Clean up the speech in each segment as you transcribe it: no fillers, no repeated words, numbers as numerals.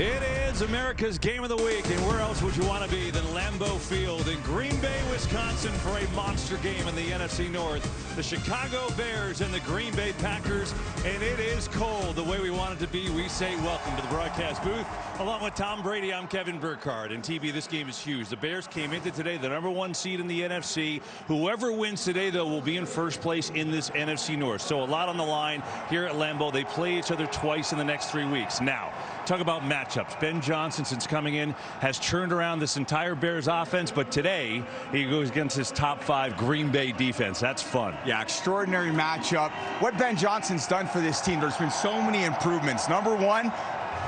It is America's Game of the Week, and where else would you want to be than Lambeau Field in Green Bay, Wisconsin for a monster game in the NFC North. The Chicago Bears and the Green Bay Packers, and it is cold the way we want it to be. We say welcome to the broadcast booth. Along with Tom Brady, I'm Kevin Burkhardt, and TB, this game is huge. The Bears came into today the #1 seed in the NFC. Whoever wins today, though, will be in first place in this NFC North. So a lot on the line here at Lambeau. They play each other twice in the next 3 weeks. Now, talk about matchups. Ben Johnson, since coming in, has turned around this entire Bears offense, but today he goes against his top 5 Green Bay defense. That's fun. Yeah, extraordinary matchup. What Ben Johnson's done for this team, there's been so many improvements. Number one,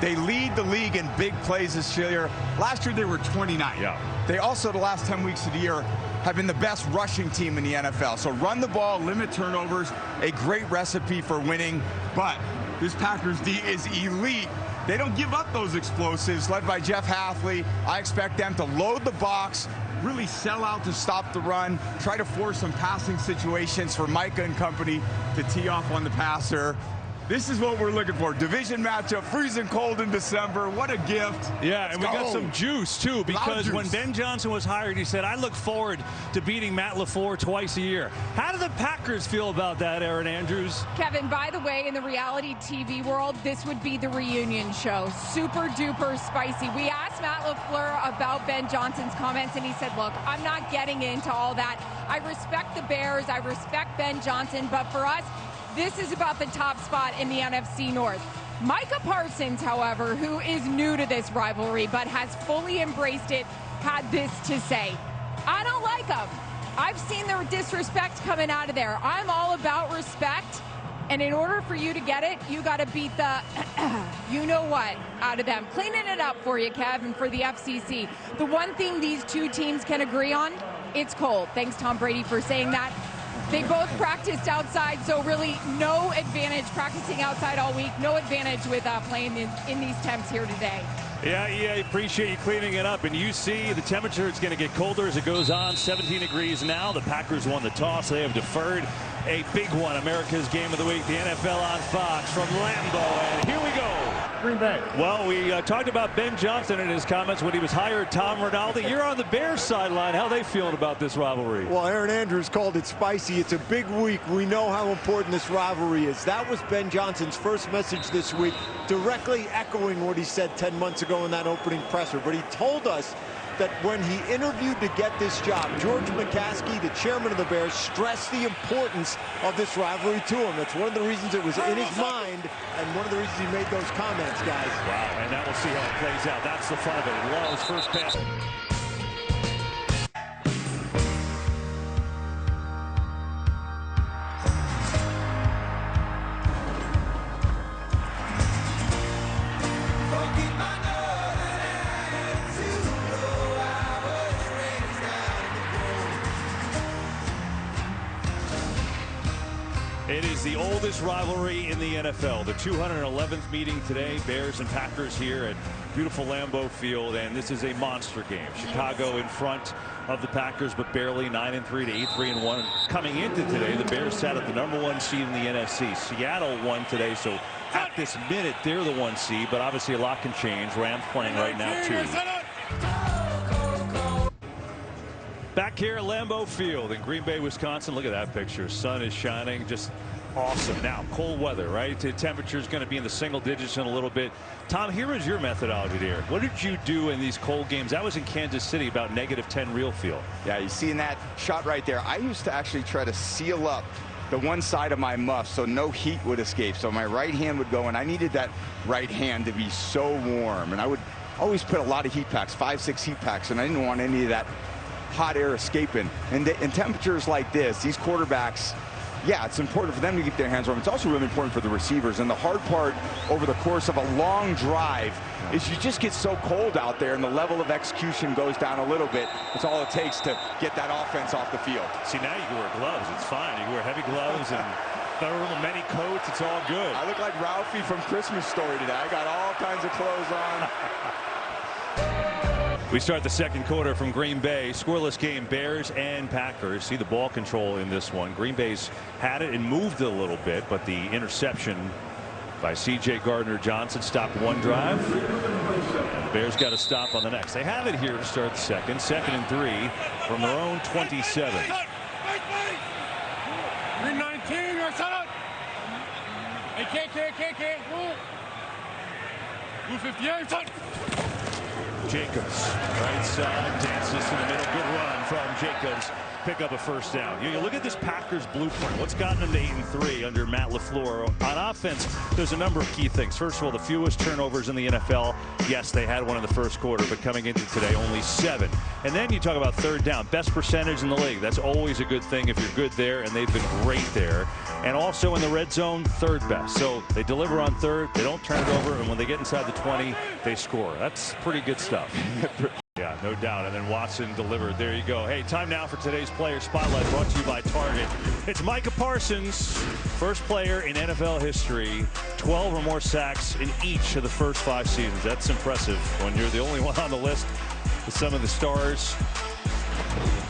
they lead the league in big plays this year. Last year they were 29. Yeah. They also, the last 10 weeks of the year, have been the best rushing team in the NFL. So run the ball, limit turnovers, a great recipe for winning. But this Packers D is elite. They don't give up those explosives, led by Jeff Hafley. I expect them to load the box, really sell out to stop the run, try to force some passing situations for Micah and company to tee off on the passer. This is what we're looking for. Division matchup, freezing cold in December. What a gift. Yeah, and we got some juice, too, because when juice. Ben Johnson was hired, he said, I look forward to beating Matt LaFleur twice a year. How do the Packers feel about that, Erin Andrews? Kevin, by the way, in the reality TV world, this would be the reunion show. Super duper spicy. We asked Matt LaFleur about Ben Johnson's comments, and he said, look, I'm not getting into all that. I respect the Bears. I respect Ben Johnson. But for us, this is about the top spot in the NFC North. Micah Parsons, however, who is new to this rivalry but has fully embraced it, had this to say. I don't like them. I've seen the disrespect coming out of there. I'm all about respect. And in order for you to get it, you got to beat the you-know-what out of them. Cleaning it up for you, Kev, and for the FCC. The one thing these two teams can agree on, it's cold. Thanks, Tom Brady, for saying that. They both practiced outside, so really no advantage practicing outside all week. No advantage with playing in these temps here today. Yeah, appreciate you cleaning it up. And you see the temperature is going to get colder as it goes on. 17 degrees now. The Packers won the toss. They have deferred a big one. America's Game of the Week, the NFL on Fox from Lambeau. And here we go. Green Bay. Well, we talked about Ben Johnson in his comments when he was hired. Tom Rinaldi, you're on the Bears sideline. How are they feeling about this rivalry? Well, Erin Andrews called it spicy. It's a big week. We know how important this rivalry is. That was Ben Johnson's first message this week, directly echoing what he said 10 months ago in that opening presser. But he told us that when he interviewed to get this job, George McCaskey, the chairman of the Bears, stressed the importance of this rivalry to him. That's one of the reasons it was in his mind and one of the reasons he made those comments, guys. Wow, and now we'll see how it plays out. That's the fun of it. Love's first pass. It is the oldest rivalry in the NFL. The 211th meeting today. Bears and Packers here at beautiful Lambeau Field, and this is a monster game. Chicago in front of the Packers, but barely 9-3 to 8-3-1. Coming into today, the Bears sat at the #1 seed in the NFC. Seattle won today, so at this minute, they're the 1 seed, but obviously a lot can change. Rams playing right now, too. Back here at Lambeau Field in Green Bay, Wisconsin. Look at that picture. Sun is shining. Just awesome. Now, cold weather, right? The temperature is going to be in the single digits in a little bit. Tom, here is your methodology there. What did you do in these cold games? That was in Kansas City, about -10 real feel. Yeah, you see in that shot right there, I used to actually try to seal up the one side of my muff so no heat would escape. So my right hand would go, and I needed that right hand to be so warm. And I would always put a lot of heat packs, 5-6 heat packs, and I didn't want any of that hot air escaping. And in temperatures like this, these quarterbacks, yeah, it's important for them to keep their hands warm. It's also really important for the receivers. And the hard part over the course of a long drive is you just get so cold out there and the level of execution goes down a little bit. It's all it takes to get that offense off the field. See, now you can wear gloves. It's fine. You can wear heavy gloves and many coats. It's all good. I look like Ralphie from Christmas Story today. I got all kinds of clothes on. We start the second quarter from Green Bay. Scoreless game, Bears and Packers. See the ball control in this one. Green Bay's had it and moved it a little bit, but the interception by C.J. Gardner-Johnson stopped one drive. And the Bears got a stop on the next. They have it here to start the second. 2nd and 3 from their own 27. 319 or something. Hey, K. Blue 58, son. Jacobs, right side, dances to the middle. Good run from Jacobs. Pick up a first down. You look at this Packers blueprint. What's gotten them to 8-3 under Matt LaFleur? On offense, there's a number of key things. First of all, the fewest turnovers in the NFL. Yes, they had one in the first quarter, but coming into today, only 7. And then you talk about third down. Best percentage in the league. That's always a good thing if you're good there, and they've been great there. And also in the red zone, 3rd best. So they deliver on 3rd. They don't turn it over, and when they get inside the 20, they score. That's pretty good stuff. Yeah, no doubt. And then Watson delivered. There you go. Hey, time now for today's Player Spotlight, brought to you by Target. It's Micah Parsons, first player in NFL history, 12 or more sacks in each of the first 5 seasons. That's impressive when you're the only one on the list with some of the stars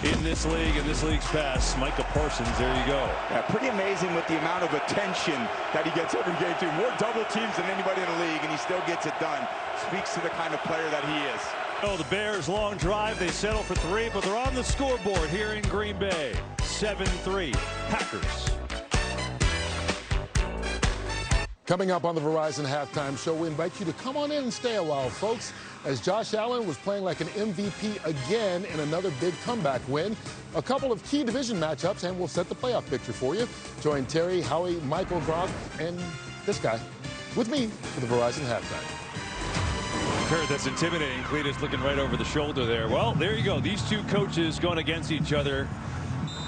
in this league, in this league's past. Micah Parsons, there you go. Yeah, pretty amazing with the amount of attention that he gets every game too. More double teams than anybody in the league, and he still gets it done. Speaks to the kind of player that he is. Oh, the Bears long drive. They settle for 3, but they're on the scoreboard here in Green Bay. 7-3 Packers. Coming up on the Verizon Halftime Show, we invite you to come on in and stay a while, folks, as Josh Allen was playing like an MVP again in another big comeback win. A couple of key division matchups, and we'll set the playoff picture for you. Join Terry, Howie, Michael, Gronk, and this guy with me for the Verizon Halftime. Kurt, that's intimidating. Cletus looking right over the shoulder there. Well, there you go. These two coaches going against each other.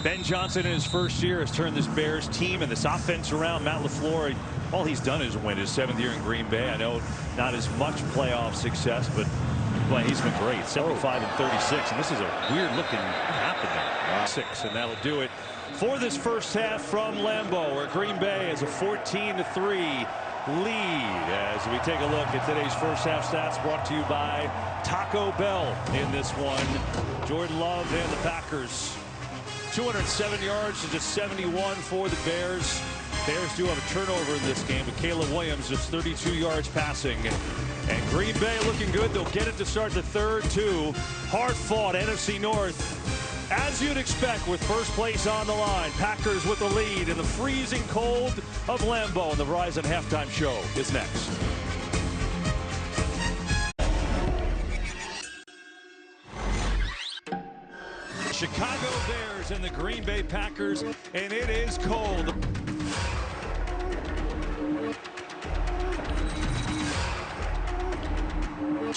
Ben Johnson in his first year has turned this Bears team and this offense around. Matt LaFleur, all he's done is win his 7th year in Green Bay. I know not as much playoff success, but boy, he's been great. 75-36, and this is a weird looking happen there. 6, and that'll do it for this first half from Lambeau, where Green Bay has a 14-3 lead. As we take a look at today's first half stats, brought to you by Taco Bell in this one. Jordan Love and the Packers, 207 yards to just 71 for the Bears. Bears do have a turnover in this game, but Caleb Williams just 32 yards passing. And Green Bay looking good. They'll get it to start the 3rd too. Hard fought NFC North, as you'd expect, with first place on the line. Packers with the lead in the freezing cold of Lambeau. And the Verizon Halftime Show is next. Chicago Bears and the Green Bay Packers, and it is cold.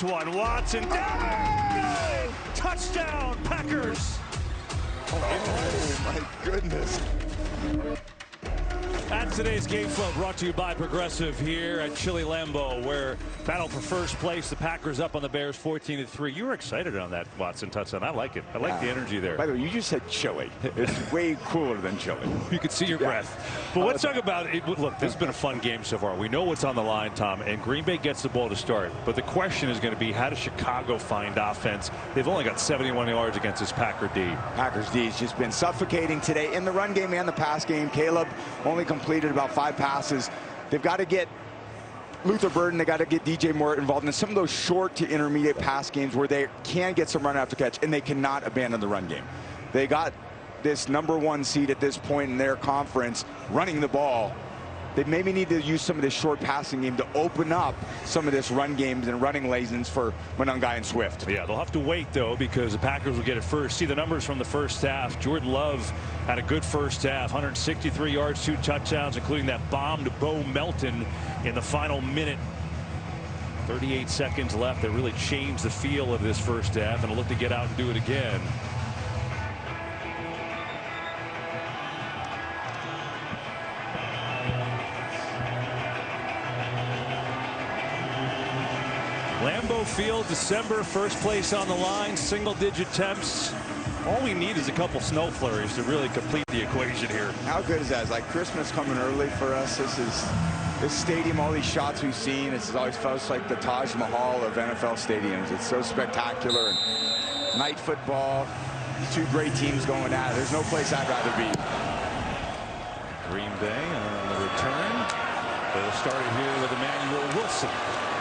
One Watson down, touchdown Packers. Oh my goodness. That's today's game flow, brought to you by Progressive here at Chili Lambeau, where battle for first place. The Packers up on the Bears 14-3. You were excited on that Watson touchdown. I like it. I like the energy there. By the way, you just said chili. It's way cooler than chili. You could see your breath. But let's talk about it. Look, this has been a fun game so far. We know what's on the line, Tom, and Green Bay gets the ball to start. But the question is going to be, how does Chicago find offense? They've only got 71 yards against this Packer D. Packers D has just been suffocating today in the run game and the pass game. Caleb only completed about 5 passes. They've got to get Luther Burden, they got to get DJ Moore involved in some of those short to intermediate pass games where they can get some run after catch, and they cannot abandon the run game. They got this #1 seed at this point in their conference running the ball. They maybe need to use some of this short passing game to open up some of this run games and running lanes for Monangai and Swift. Yeah, they'll have to wait, though, because the Packers will get it first. See the numbers from the first half. Jordan Love had a good first half, 163 yards, 2 touchdowns, including that bomb to Bo Melton in the final minute. 38 seconds left. That really changed the feel of this first half, and will look to get out and do it again. Lambeau Field, December, first place on the line, single-digit temps. All we need is a couple snow flurries to really complete the equation here. How good is that? It's like Christmas coming early for us. This stadium, all these shots we've seen, it's always felt like the Taj Mahal of NFL stadiums. It's so spectacular. And night football, 2 great teams going at it. There's no place I'd rather be. Green Bay on the return. They'll start it here with Emmanuel Wilson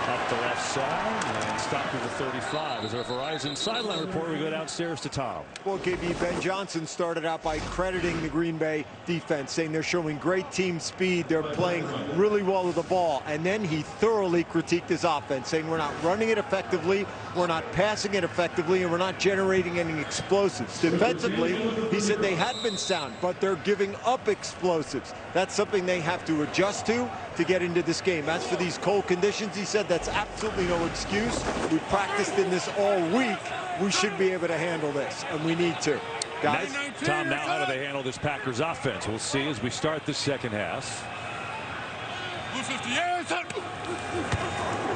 up the left side and stopped at the 35. As our Verizon sideline report, we go downstairs to Tom. Well, KB, Ben Johnson started out by crediting the Green Bay defense, saying they're showing great team speed. They're playing really well with the ball. And then he thoroughly critiqued his offense, saying we're not running it effectively, we're not passing it effectively, and we're not generating any explosives. Defensively, he said they had been sound, but they're giving up explosives. That's something they have to adjust to get into this game. As for these cold conditions, he said that's absolutely no excuse. We practiced in this all week. We should be able to handle this, and we need to. Guys. Tom, now how do they handle this Packers offense? We'll see as we start the second half.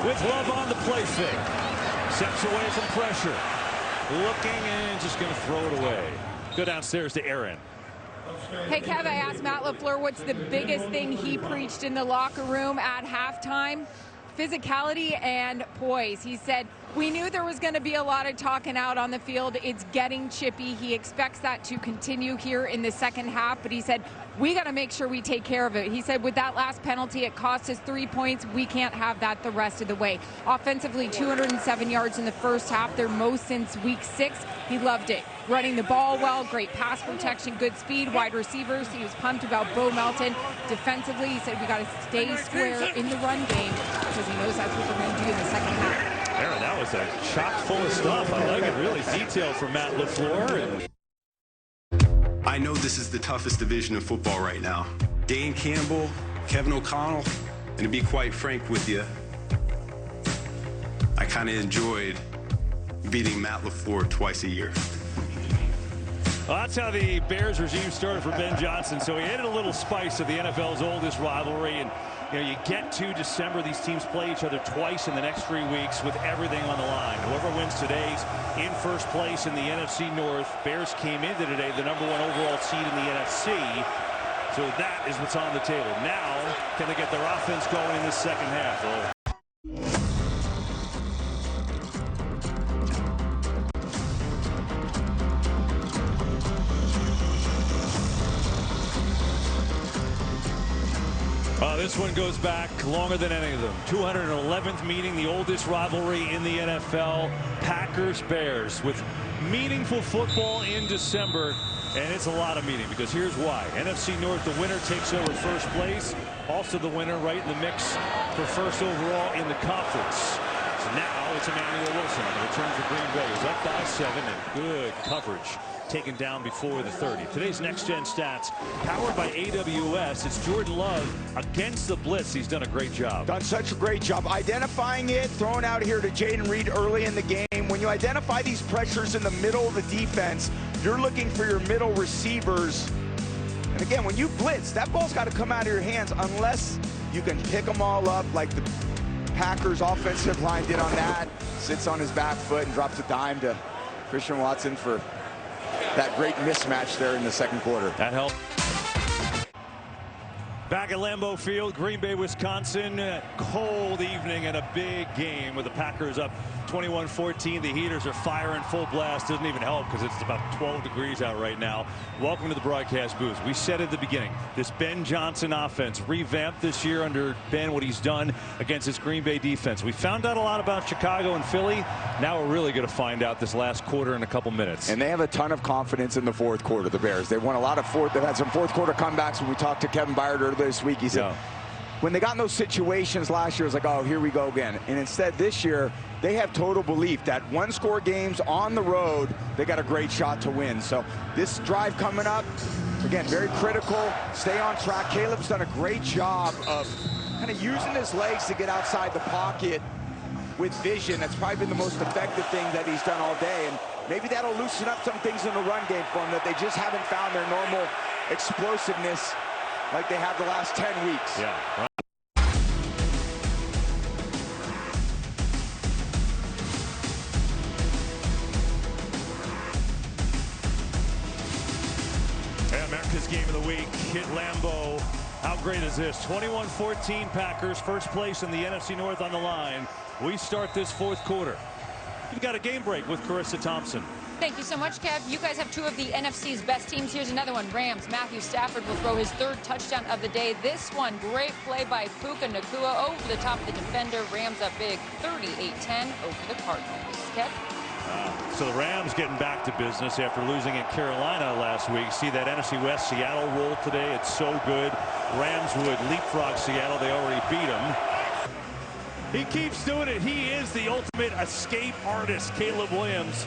With Love on the play fake. Steps away from pressure. Looking and just going to throw it away. Go downstairs to Aaron. Hey, Kev, I asked Matt LaFleur what's the biggest thing he preached in the locker room at halftime. Physicality and poise. He said, we knew there was going to be a lot of talking out on the field. It's getting chippy. He expects that to continue here in the second half, but he said, we got to make sure we take care of it. He said with that last penalty, it cost us 3 points. We can't have that the rest of the way. Offensively, 207 yards in the first half, their most since week 6. He loved it. Running the ball well, great pass protection, good speed, wide receivers. He was pumped about Bo Melton. Defensively, he said we got to stay square in the run game because he knows that's what we're going to do in the second half. Aaron, that was a chock full of stuff. I like it, really detailed from Matt LaFleur. I know this is the toughest division in football right now. Dan Campbell, Kevin O'Connell, and to be quite frank with you, I kind of enjoyed beating Matt LaFleur twice a year. Well, that's how the Bears regime started for Ben Johnson. So he added a little spice to the NFL's oldest rivalry. And you get to December, these teams play each other twice in the next 3 weeks with everything on the line. Whoever wins today's in first place in the NFC North. Bears came into today the #1 overall seed in the NFC. So that is what's on the table. Now, can they get their offense going in the second half? Well, this one goes back longer than any of them. 211th meeting, the oldest rivalry in the NFL. Packers-Bears with meaningful football in December. And it's a lot of meaning because here's why. NFC North, the winner takes over first place. Also the winner right in the mix for first overall in the conference. So now it's Emmanuel Wilson on the return for Green Bay. He's up by 7 and good coverage. Taken down before the 30. Today's Next Gen Stats powered by AWS. It's Jordan Love against the blitz. He's done a great job. Done such a great job identifying it, throwing out here to Jayden Reed early in the game. When you identify these pressures in the middle of the defense, you're looking for your middle receivers. And again, when you blitz, that ball's got to come out of your hands unless you can pick them all up like the Packers offensive line did on that. Sits on his back foot and drops a dime to Christian Watson for that great mismatch there in the second quarter. That helped. Back at Lambeau Field, Green Bay, Wisconsin. Cold evening and a big game with the Packers up 21-14. The heaters are firing full blast. Doesn't even help because it's about 12 degrees out right now. Welcome to the broadcast booth. We said at the beginning, this Ben Johnson offense revamped this year under Ben, what he's done against this Green Bay defense. We found out a lot about Chicago and Philly. Now we're really going to find out this last quarter in a couple minutes. And they have a ton of confidence in the fourth quarter, the Bears. They won a lot of they've had some fourth quarter comebacks. When we talked to Kevin Byard earlier this week, he said, when they got in those situations last year, it was like, oh, here we go again. And instead this year, they have total belief that one-score games on the road, they got a great shot to win. So this drive coming up, again, very critical. Stay on track. Caleb's done a great job of kind of using his legs to get outside the pocket with vision. That's probably been the most effective thing that he's done all day. And maybe that'll loosen up some things in the run game for him that they just haven't found their normal explosiveness like they have the last 10 weeks. Yeah. Right. America's Game of the Week hit Lambeau. How great is this? 21-14 Packers, first place in the NFC North on the line. We start this fourth quarter. You've got a game break with Carissa Thompson. Thank you so much, Kev. You guys have two of the NFC's best teams. Here's another one. Rams. Matthew Stafford will throw his third touchdown of the day. This one, great play by Puka Nacua over the top of the defender. Rams up big, 38-10 over the Cardinals. Kev? So the Rams getting back to business after losing at Carolina last week. See that NFC West Seattle roll today. It's so good. Rams would leapfrog Seattle. They already beat them. He keeps doing it. He is the ultimate escape artist, Caleb Williams.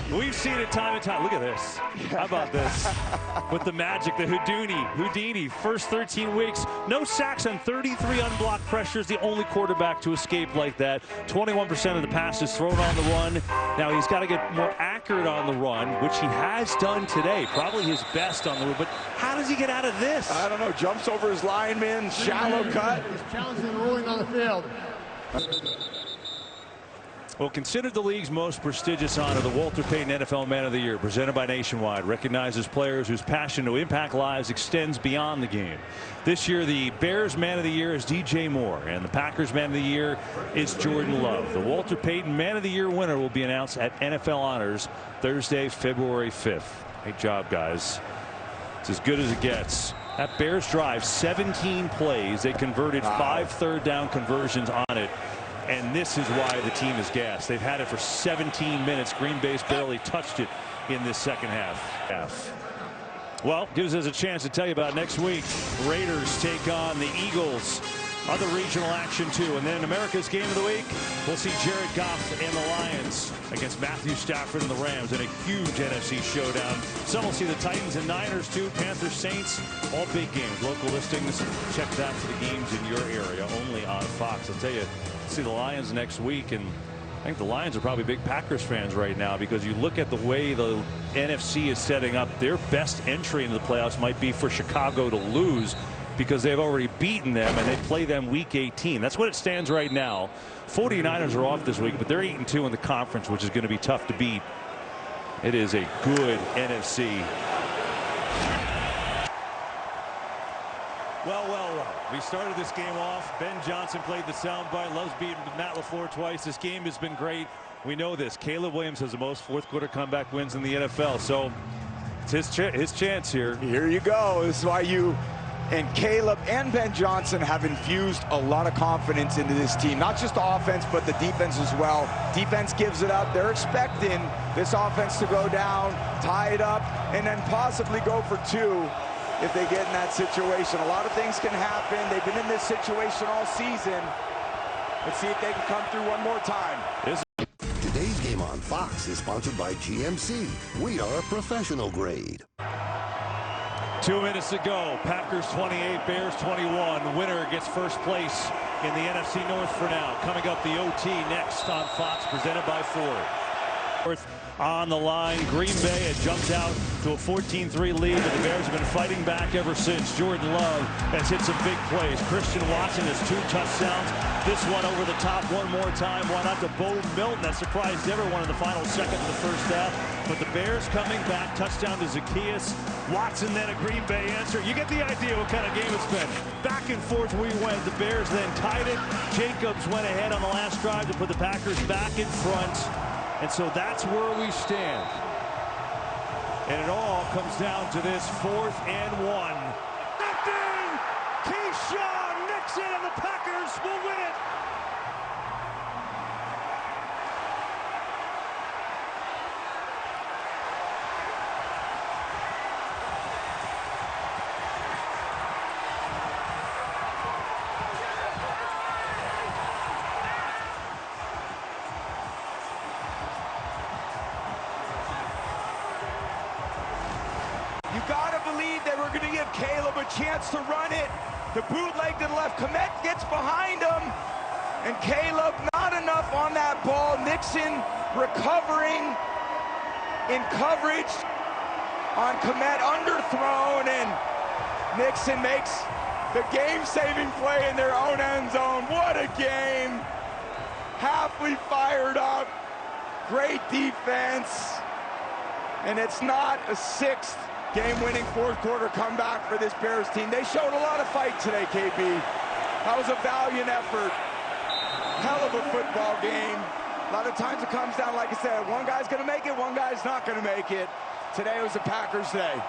We've seen it time and time. Look at this. How about this? With the magic, the Houdini. First 13 weeks, no sacks on 33 unblocked pressures. The only quarterback to escape like that. 21% of the passes thrown on the run. Now he's got to get more accurate on the run, which he has done today. Probably his best on the run. But how does he get out of this? I don't know. Jumps over his lineman, shallow cut. He's challenging the ruling on the field. Well, considered the league's most prestigious honor, the Walter Payton NFL Man of the Year, presented by Nationwide, recognizes players whose passion to impact lives extends beyond the game. This year, the Bears Man of the Year is DJ Moore, and the Packers Man of the Year is Jordan Love. The Walter Payton Man of the Year winner will be announced at NFL Honors Thursday, February 5th. Great job, guys. It's as good as it gets. That Bears drive, 17 plays. They converted 5 third-down conversions on it. And this is why the team is gassed. They've had it for 17 minutes. Green Bay's barely touched it in this second half. Well, gives us a chance to tell you about next week. Raiders take on the Eagles. Other regional action, too. And then America's Game of the Week, we'll see Jared Goff and the Lions against Matthew Stafford and the Rams in a huge NFC showdown. Some will see the Titans and Niners, too. Panthers, Saints, all big games. Local listings, check that for the games in your area, only on Fox. I'll tell you, see the Lions next week, and I think the Lions are probably big Packers fans right now, because you look at the way the NFC is setting up. Their best entry into the playoffs might be for Chicago to lose, because they've already beaten them and they play them week 18. That's what it stands right now. 49ers are off this week, but they're 8-2 in the conference, which is going to be tough to beat. It is a good NFC. Well. We started this game off. Ben Johnson played the soundbite. Loves beating Matt LaFleur twice. This game has been great. We know this. Caleb Williams has the most fourth quarter comeback wins in the NFL. So it's his chance here. Here you go. This is why you and Caleb and Ben Johnson have infused a lot of confidence into this team. Not just the offense, but the defense as well. Defense gives it up. They're expecting this offense to go down, tie it up, and then possibly go for 2. If they get in that situation. A lot of things can happen. They've been in this situation all season. Let's see if they can come through one more time. Today's game on Fox is sponsored by GMC. We are professional grade. 2 minutes to go. Packers 28, Bears 21. Winner gets first place in the NFC North for now. Coming up, the OT next on Fox, presented by Ford. On the line, Green Bay had jumped out to a 14-3 lead, but the Bears have been fighting back ever since. Jordan Love has hit some big plays. Christian Watson has 2 touchdowns. This one over the top one more time. One out to Bo Milton. That surprised everyone in the final second of the first half. But the Bears coming back. Touchdown to Zacchaeus. Watson then a Green Bay answer. You get the idea what kind of game it's been. Back and forth we went. The Bears then tied it. Jacobs went ahead on the last drive to put the Packers back in front. And so that's where we stand. And it all comes down to this 4th and 1. Nothing! Keyshawn Nixon and the Packers will win it. You gotta believe they were gonna give Caleb a chance to run it. The bootleg to the left. Komet gets behind him. And Caleb not enough on that ball. Nixon recovering in coverage on Komet, underthrown, and Nixon makes the game-saving play in their own end zone. What a game. Hafley fired up. Great defense. And it's not a 6th game-winning 4th quarter comeback for this Bears team. They showed a lot of fight today, KB. That was a valiant effort. Hell of a football game. A lot of times it comes down, like I said, one guy's going to make it, one guy's not going to make it. Today was the Packers' day.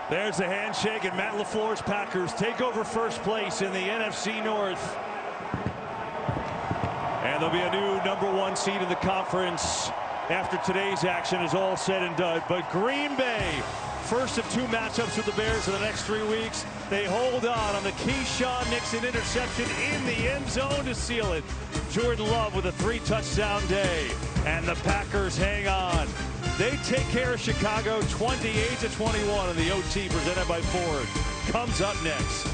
There's the handshake, and Matt LaFleur's Packers take over first place in the NFC North. And there'll be a new #1 seed in the conference after today's action is all said and done. But Green Bay, first of 2 matchups with the Bears in the next 3 weeks. They hold on the Keyshawn Nixon interception in the end zone to seal it. Jordan Love with a 3-touchdown day. And the Packers hang on. They take care of Chicago 28-21 in the OT presented by Ford. Comes up next.